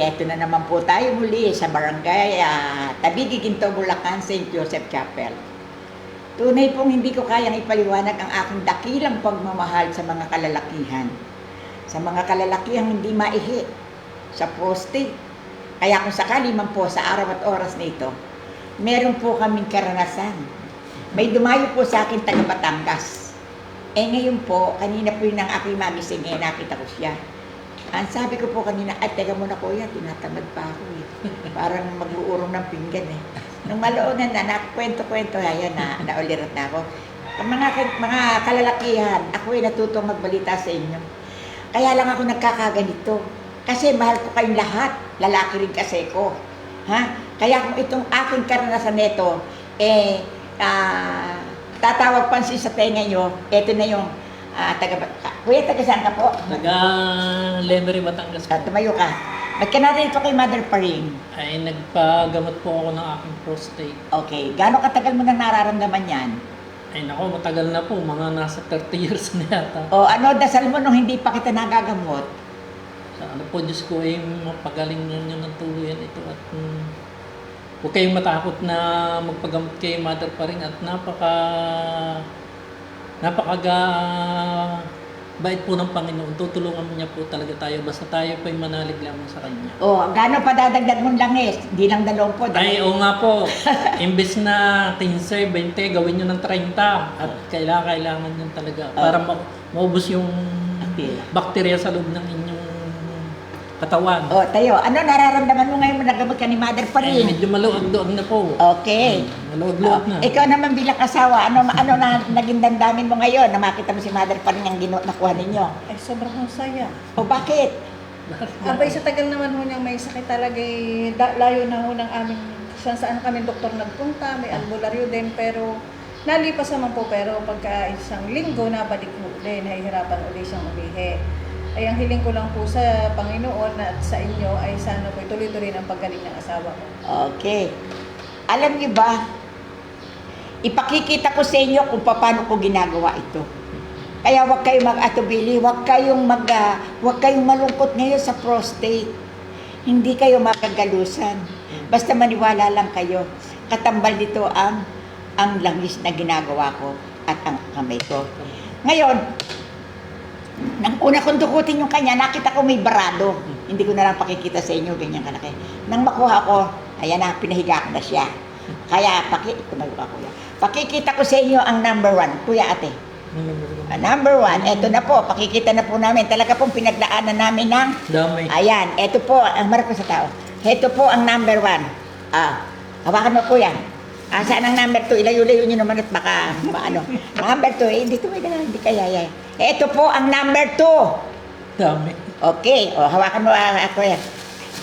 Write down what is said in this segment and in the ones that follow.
eto na naman po tayo muli sa barangay Tabigi, Ginto, Bulacan, St. Joseph Chapel. Tunay pong hindi ko kayang ipaliwanag ang aking dakilang pagmamahal sa mga kalalakihan. Sa mga kalalakihang hindi maihi sa prostate. Kaya kung sakali man po sa araw at oras na ito, meron po kaming karanasan. May dumayo po sa akin taga Batangas. Ngayon po, kanina po yun ang aking magising, nakita ko siya. Ang sabi ko po kanina, teka muna kuya, tinatamad pa ako eh. Parang mag-uurong ng pinggan eh. Nung maloonan na, nakwento-kwento, ayan na, naulirat na ako. Mga kalalakihan, ako ay natutong magbalita sa inyo. Kaya lang ako nagkakaganito. Kasi mahal ko kayong lahat, lalaki rin kasi ko. Ha? Kaya kung itong aking karanasan nito, tatawag pansin sa tenga nyo, eto na yung Kuya, taga saan ka po? Lemery, Batangas po. Tumayo ka. Ba't ka natin ito kay Mother Paring? Ay, nagpagamot po ako ng aking prostate. Okay. Gaano katagal mo nang nararamdaman yan? Ay, nako, matagal na po. Mga nasa 30 years na yata. O ano, dasal mo nung hindi pa kita nagagamot? Sa ano po, Diyos ko, ay mapagaling nyo ng tuluyan ito. At huwag kayong matakot na magpagamot kay Mother Paring at bait po ng Panginoon. Tutulungan niya po talaga tayo. Basta tayo pa'y manalig lamang sa Kanya. O, gaano pa dadagdag mong langis? Di lang 20. Ay, oo nga po. Imbes na 15, 20, gawin nyo ng 30. At kailangan nyo talaga. Para maubos yung bakterya sa loob ng inyong katawan. O, tayo. Ano nararamdaman mo ngayon mo nagamot ka ni Mother Ay, Paring? medyo maluag-luag na po. Okay. Maluag-luag na. Ikaw naman bilang asawa, ano na naging damdamin mo ngayon na makita mo si Mother Paring ang nakuha ninyo? Ay, sobrang saya. O bakit? Abay, sa tagal naman ho niyang may sakit talaga, layo na ho ng aming, saan kami doktor nagpunta, may albularyo din, pero nalipas naman po, pero pagka isang linggo, nabalik mo ulit, nahihirapan ulit siyang ulihi. Ay, ang hiling ko lang po sa Panginoon at sa inyo ay sana po tuloy-tuloy ang paggaling ng asawa ko. Okay. Alam niyo ba, ipakikita ko sa inyo kung paano ko ginagawa ito. Kaya huwag kayong mag-atubili, huwag kayong malungkot ngayon sa prostate. Hindi kayo makagalusan. Basta maniwala lang kayo. Katambal dito ang langis na ginagawa ko at ang kamay ko. Ngayon, nang una kong dukutin yung kanya, nakita ko may barado. Hindi ko na lang pakikita sa inyo, ganyan kalaki. Nang makuha ko, ayan na, pinahiga ko na siya. Kaya, pakikita ko sa inyo ang number 1. Kuya, ate. Number 1, eto na po, pakikita na po namin. Talaga pong pinaglaanan namin ng Dami. ayan, eto po, ang marap ko sa tao. Eto po ang number 1. Hawakan mo kuya. Saan ang number 2? Ilayo-layo nyo naman at baka maano. Number 2, hindi hindi kaya. Ito po ang number 2. Dami. Okay, hawakan mo kuya.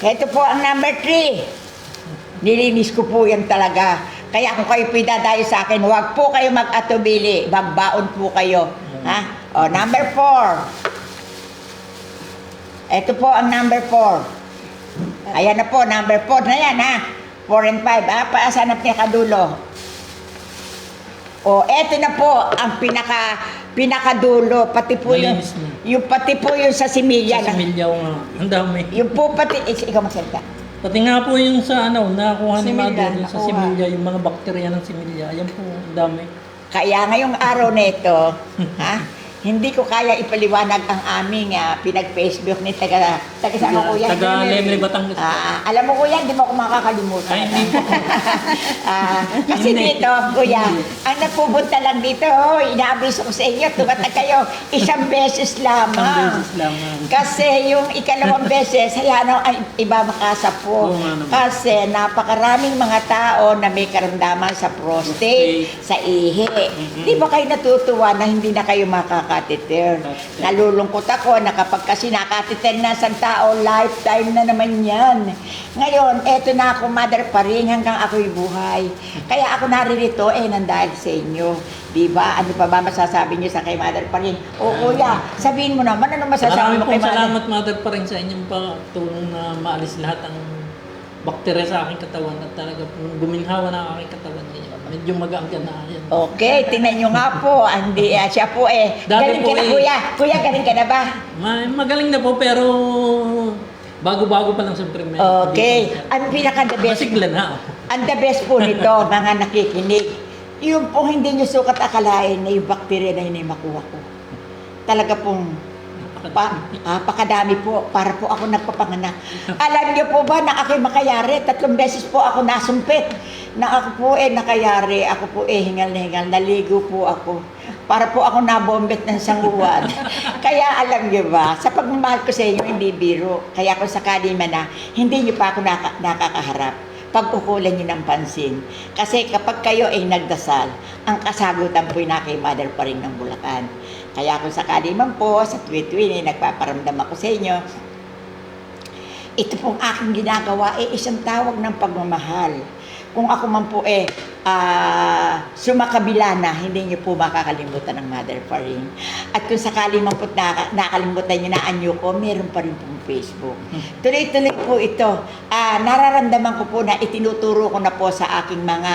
Ito po ang number 3. Nilinis ko po yan talaga. Kaya kung kayo pidadayo sa akin, huwag po kayo mag-atubili. Magbaon po kayo. Ha? Number 4. Ito po ang number 4. Ayan na po, number 4 na yan ha. 4 and 5. Paasa na pinakadulo. Eto na po ang pinakadulo. Pati po yung sa similya. Sa similya nga. Ang dami. Yung po pati, ikaw magsalita. Pati nga po yung sa nakuha ni Similya, Mother yung sa nakuha. similya, yung mga bakterya ng similya. Ayan po, ang dami. Kaya ngayong araw na ito, hindi ko kaya ipaliwanag ang aming pinag-Facebook ni taga saan mo kuya? Taga Lemery, Batangas. Alam mo kuya, hindi mo ako makakalimutan. Ay, hindi po. Kasi Hindi. dito, kuya, ang napupunta lang dito, inaabiso ko sa inyo, tumatag kayo 1 beses lamang. Ang beses lamang. Kasi yung ikalawang beses, hayaan ay iba makasapo. Oo nga naman. Kasi napakaraming mga tao na may karamdaman sa prostate, sa ihi. Di ba kayo natutuwa na hindi na kayo makakateter? Nalulungkot ako na kapag kasi nakateter na sa tao, lifetime na naman yan. Ngayon, eto na ako, Mother Paring, hanggang ako'y buhay. Kaya ako naririto, nandahil sa inyo. Diba? Ano pa ba masasabi niyo sa kay Mother Paring? Kuya, sabihin mo naman, ano masasabi mo kay Mother? Salamat, Mother Paring, sa inyong tulong na maalis lahat ang bakterya sa aking katawan at talaga guminhawa na ang aking katawan niya. Medyo mag-aanggan na yan. Okay, tingnan nyo nga po. Siya po Dati galing po ka na kuya. Kuya, galing ka na ba? Magaling na po pero Bago-bago pa lang siyempre may... Okay. Ang pinaka-the best, Masigla na. ang the best po nito, mga nakikinig, yung po hindi nyo sukat akalain na yung bacteria na yun ay makuha ko. Talaga pong pakadami po para po ako nagpapanganak. Alam niyo po ba na ako'y makayari? 3 beses po ako nasumpit. Na ako po nakayari, ako po hingal na hingal, naligo po ako. Para po ako nabombet ng sanguwan. Kaya alam niyo ba, sa pagmamahal ko sa inyo, hindi biro. Kaya kung sakali man na, hindi niyo pa ako nakakaharap. Pag-ukulan niyo ng pansin. Kasi kapag kayo ay nagdasal, ang kasagutan po na kay Mother pa rin ng Bulacan. Kaya kung sakali man po, sa tuwi-tuwi nagpaparamdam ako sa inyo, ito pong aking ginagawa ay isang tawag ng pagmamahal. Kung ako man po sumakabila na, hindi niyo po makakalimutan ng Mother pa rin. At kung sakali man po nakalimutan niyo na anyo ko, meron pa rin pong Facebook. Tuloy-tuloy po ito. Nararamdaman ko po na itinuturo ko na po sa aking mga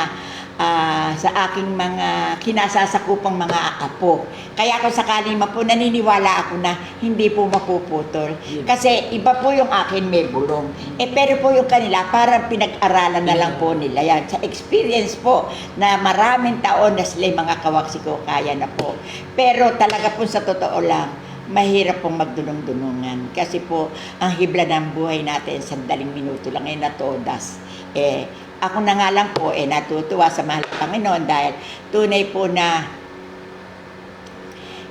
kinasasakupang mga apo. Kaya kung sakali man po, naniniwala ako na hindi po mapuputol. Kasi iba po yung akin may bulong. Pero po yung kanila, parang pinag-aralan na lang po nila yan. Sa experience po, na maraming taon na sila mga kawaksiko, kaya na po. Pero talaga po sa totoo lang, mahirap pong magdunong-dunungan. Kasi po, ang hibla ng buhay natin, sandaling minuto lang ay natodas. Ako na nga lang po, natutuwa sa mahal ng Panginoon dahil tunay po na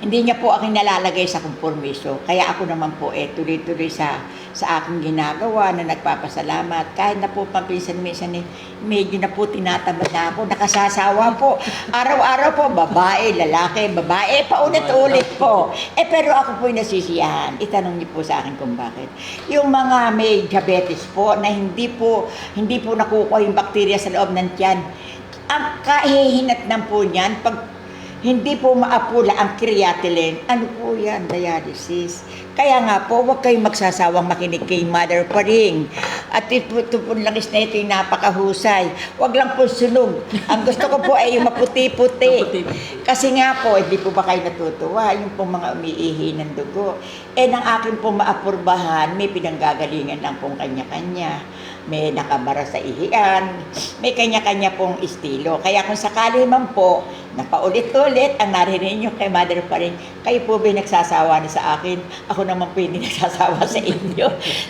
hindi niya po aking nalalagay sa kompromiso. Kaya ako naman po tuloy-tuloy sa aking ginagawa na nagpapasalamat. Kahit na po paminsan-minsan medyo na po tinatamad na ako, nakasasawa po. Araw-araw po, babae, lalaki, babae, paulit-ulit po. Pero ako po nasisiyahan. Itanong niyo po sa akin kung bakit. Yung mga may diabetes po na hindi po nakukuha yung bakterya sa loob ng tiyan. Ang kahihinatnan po niyan, pag hindi po maapula ang creatinine. Ano po yan? Dialysis. Kaya nga po, huwag kayong magsasawang makinig kay Mother pa rin. At ito po langis na ito yung napakahusay. Huwag lang po sunog. Ang gusto ko po ay yung maputi-puti. Kasi nga po, hindi po ba kayo natutuwa? Yung pong mga umiihi ng dugo. Nang akin pong maapurbahan, may pinanggagalingan lang pong kanya-kanya. May nakabara sa ihian, may kanya-kanya pong estilo. Kaya kung sakali man po, na paulit-ulit ang narinig nyo kay Mother pa rin, kayo po ba'y nagsasawa na sa akin? Ako naman po hindi nagsasawa sa inyo.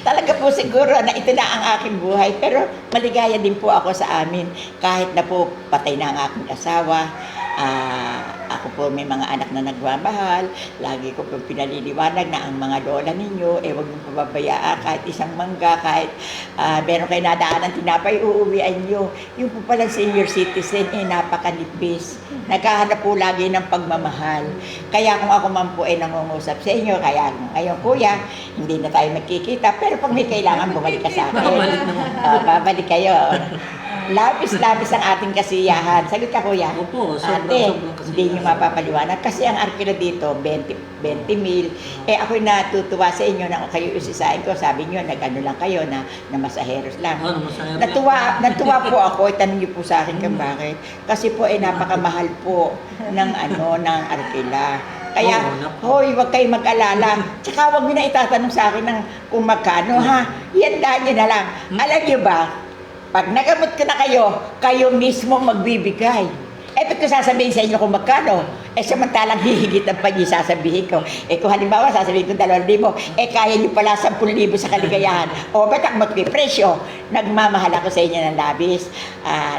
Talaga po siguro na ito na ang aking buhay, pero maligaya din po ako sa amin. Kahit na po patay na ang aking asawa, ako po may mga anak na nagmamahal, lagi ko po pinaliliwanag na ang mga lola ninyo, huwag niyong pababayaan kahit isang mangga, kahit meron kayo nadaanan tinapay, uuwian nyo. Yung po palang senior citizen, napakanipis. Naghahanap po lagi ng pagmamahal. Kaya kung ako man po nangungusap sa inyo, kaya ngayon kuya, hindi na tayo magkikita, pero pag may kailangan, bumalik ka sa akin. Babalik kayo. Labis-labis ang ating kasiyahan. Sagot ka, kuya. Opo, sobrang kasiyahan. Hindi nyo mapapaliwanag. Kasi ang arkila dito, 20 mil. Ako'y natutuwa sa inyo na kayo usisain ko. Sabi nyo, nag-ano lang kayo na masaheros lang. Natuwa po ako. Itanong nyo po sa akin kung bakit. Kasi po, napakamahal po ng arkila. Kaya, hoy, huwag kayong mag-alala. Tsaka huwag nyo na itatanong sa akin ng kung magkano, ha? Iandaan nyo na lang. Alam nyo ba, pag nagamot ko na kayo mismo magbibigay. Ba't ko sasabihin sa inyo kung magkano? Samantalang hihigit ang pag-isasabihin ko. Kung halimbawa, sasabihin ko 2,000, kaya nyo pala 10,000 sa kaligayahan. Ba't ako magpipresyo? Nagmamahal ako sa inyo ng labis.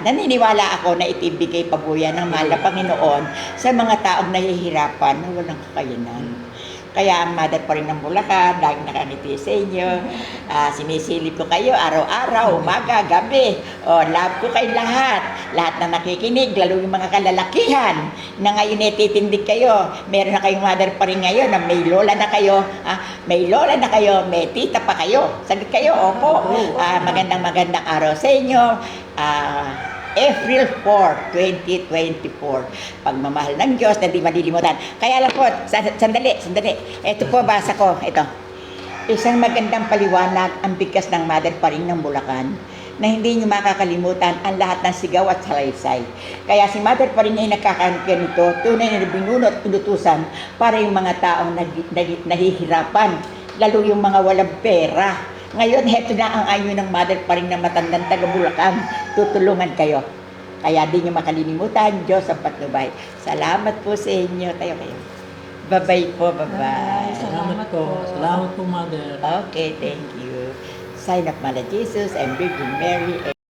Naniniwala ako na itibigay pabuya ng mahal na Panginoon sa mga taong nahihirapan na walang kakayanan. Kaya ang Mother pa rin ng Bulacan, laging nakangiti sa inyo. Sinisilip ko kayo araw-araw, umaga, gabi. Love ko kayo lahat. Lahat na nakikinig, lalo yung mga kalalakihan na ngayon titindig kayo. Meron na kayong Mother pa rin ngayon na may lola na kayo. May lola na kayo, may tita pa kayo. Sagot kayo, opo. Magandang araw sa inyo. April 4, 2024. Pagmamahal ng Diyos na di malilimutan. Kaya lang po, sandali. Ito po, basa ko. Ito. Isang magandang paliwanag ang bigkas ng Mother pa rin ng Bulacan na hindi nyo makakalimutan ang lahat ng sigaw at salaysay. Kaya si Mother pa rin ay nagkakanito, tunay na binunot, inutusan para yung mga taong nahihirapan, lalo yung mga walang pera. Ngayon, heto na ang ayo ng mother pa rin ng matandang taga Bulacan. Tutulungan kayo. Kaya di nyo makalilimutan, Diyos ang patnubay. Salamat po sa inyo. Tayo kayo. Bye-bye po, bye-bye. Salamat po. Salamat po, Mother. Okay, thank you. Sign of Mother Jesus and Virgin Mary.